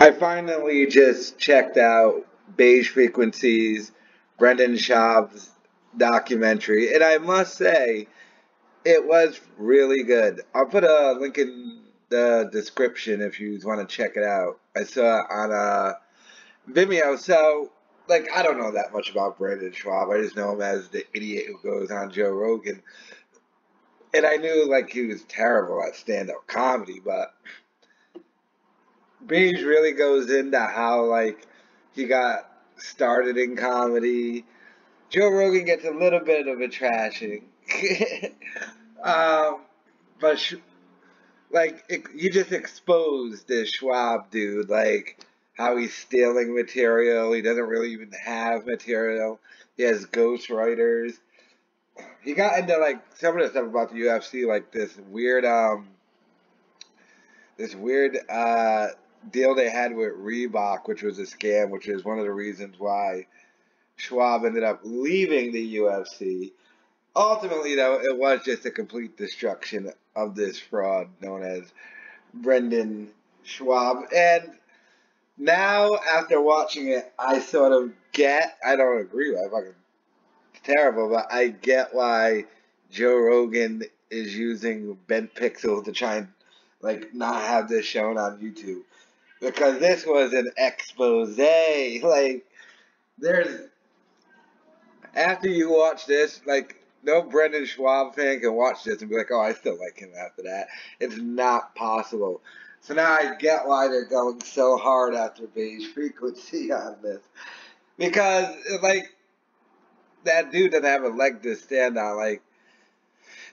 I finally just checked out Beige Frequencies, Brendan Schaub's documentary, and I must say it was really good. I'll put a link in the description if you want to check it out. I saw it on Vimeo, so like I don't know that much about Brendan Schaub. I just know him as the idiot who goes on Joe Rogan, and I knew like he was terrible at stand-up comedy, but Beige really goes into how like he got started in comedy. Joe Rogan gets a little bit of a trashing, um, but you just exposed this Schwab dude, like how he's stealing material. He doesn't really even have material. He has ghostwriters. He got into like some of the stuff about the UFC, like this weird deal they had with Reebok, which was a scam, which is one of the reasons why Schwab ended up leaving the UFC. Ultimately, though, it was just a complete destruction of this fraud known as Brendan Schwab. And now, after watching it, I sort of get, I don't agree with it, fucking terrible, but I get why Joe Rogan is using bent pixels to try and like not have this shown on YouTube. Because this was an expose. Like, there's after you watch this, like, no Brendan Schwab fan can watch this and be like, oh, I still like him after that. It's not possible. So now I get why they're going so hard after Beige Frequency on this. Because, like, that dude doesn't have a leg to stand on. Like,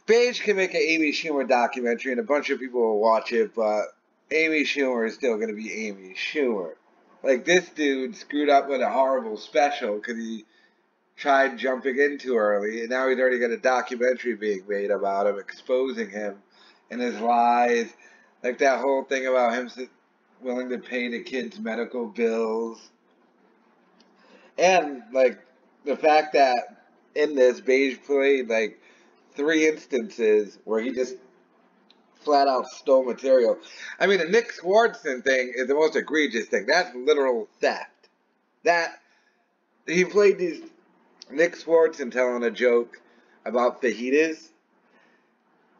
Beige can make an Amy Schumer documentary and a bunch of people will watch it, but Amy Schumer is still going to be Amy Schumer. Like, this dude screwed up with a horrible special because he tried jumping in too early, and now he's already got a documentary being made about him, exposing him and his lies. Like that whole thing about him willing to pay the kids' medical bills. And, like, the fact that in this, Beige played, like, 3 instances where he just flat out stole material. I mean, the Nick Swartzen thing is the most egregious thing. That's literal theft. That, he played these Nick Swartzen telling a joke about fajitas,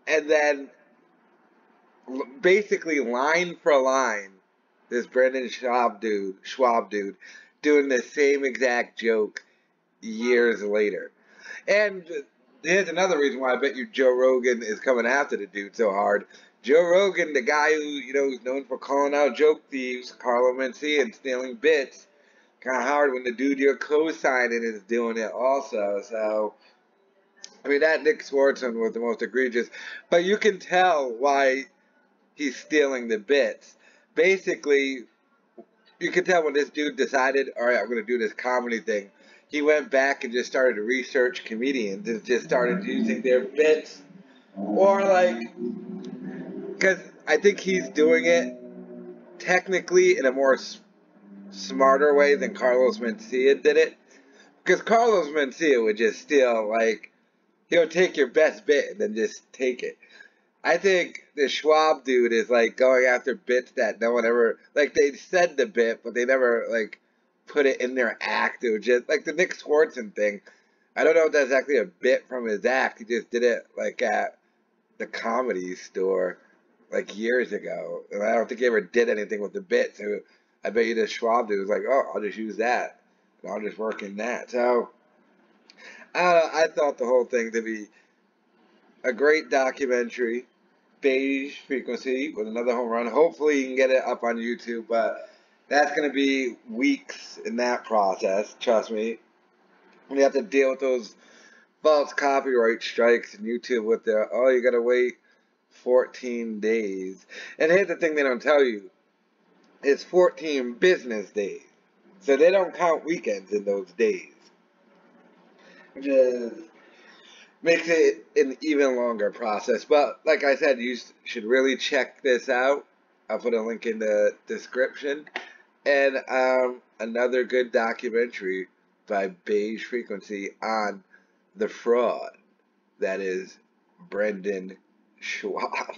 and then basically line for line, this Brendan Schwab dude, doing the same exact joke years later. And here's another reason why I bet you Joe Rogan is coming after the dude so hard. Joe Rogan, the guy who, is known for calling out joke thieves, Carlo Mencia, and stealing bits, kind of hard when the dude you're co-signing is doing it also. So, I mean, that Nick Swartzen was the most egregious. But you can tell why he's stealing the bits. Basically, you can tell when this dude decided, all right, I'm going to do this comedy thing. He went back and just started to research comedians and just started using their bits. Or, like, because I think he's doing it technically in a more smarter way than Carlos Mencia did it. Because Carlos Mencia would just steal, like, he'll take your best bit and then just take it. I think the Schwab dude is, like, going after bits that no one ever, like, they said the bit, but they never, like, put it in their act. It was just, like, the Nick Swartzen thing. I don't know if that's exactly a bit from his act. He just did it, like, at the Comedy Store, like, years ago. And I don't think he ever did anything with the bit. So I bet you the Schwab dude was like, oh, I'll just use that. And I'll just work in that. So, I thought the whole thing to be a great documentary. Beige Frequency with another home run. Hopefully you can get it up on YouTube, but that's going to be weeks in that process, trust me. When you have to deal with those false copyright strikes and YouTube with their, oh, you got to wait 14 days. And here's the thing they don't tell you. It's 14 business days. So they don't count weekends in those days. Which is makes it an even longer process. But like I said, you should really check this out. I'll put a link in the description. And another good documentary by Beige Frequency on the fraud that is Brendan Schwab.